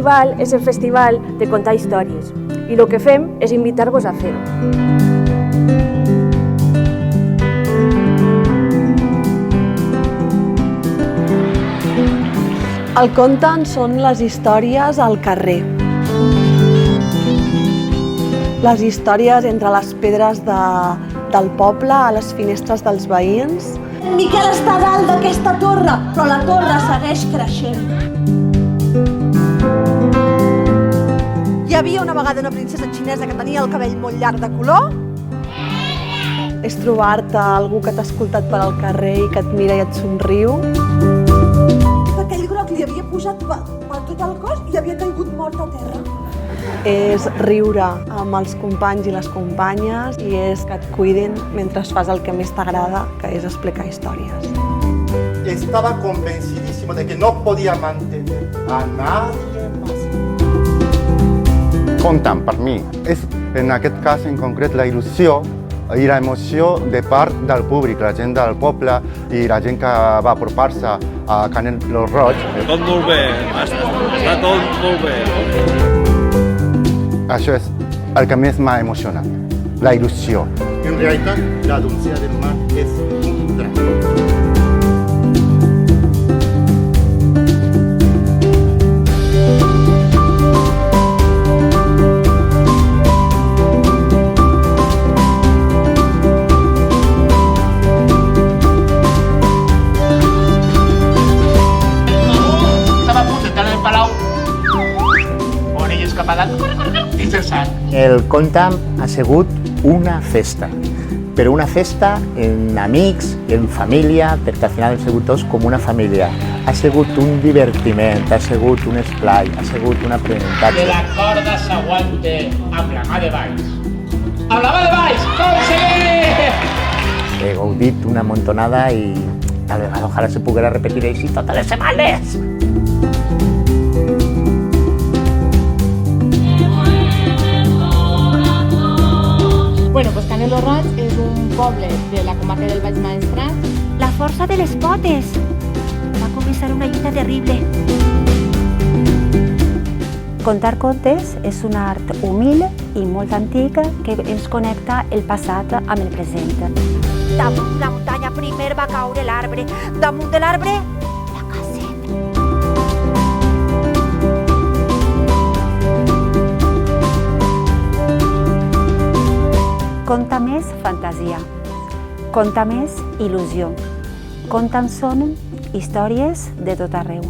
festival és el festival de contar històries i el que fem és invitar-vos a fer-ho. El conten són les històries al carrer. Les històries entre les pedres del poble, a les finestres dels veïns. Miquel està dalt d'aquesta torre, però la torre segueix creixent. Hi havia una vegada una princesa xinesa que tenia el cabell molt llarg de color. És trobar-te algú que t'ha escoltat per al carrer i que et mira i et somriu. Aquell groc li havia posat per tot el cos i havia caigut mort a terra. És riure amb els companys i les companyes i és que et cuidin mentre fas el que més t'agrada, que és explicar històries. Estaba convencidísimo de que no podía mantener a nadie más. Contant, per mi, és en aquest cas en concret la il·lusió i la emoció de part del públic, la gent del poble i la gent que va apropar-se a Canet lo Roig. Tot molt bé, està tot molt bé. Això és el que més m'ha emocionat, la il·lusió. En realitat, la doncella del mar és un drama. El Contam ha sigut una festa, però una festa en amics, en família, perquè al final hem sigut tots com una família. Ha sigut un divertiment, ha sigut un esplai, ha sigut un aprenentatge. Que la corda s'aguante amb la mà de baix. Amb la mà de baix, com sí! He gaudit una montonada i tal vegada ojalà se poguera repetir així totes les setmanes. Bueno, pues Canet lo Roig és un poble de la comarca del Baix Maestrat. La força de les potes. Va començar una lluita terrible. Contar contes és un art humil i molt antic que ens connecta el passat amb el present. Damunt la muntanya primer va caure l'arbre. Damunt de l'arbre, la casa. Conta més fantasia, conta més il·lusió. Contant són històries de tot arreu.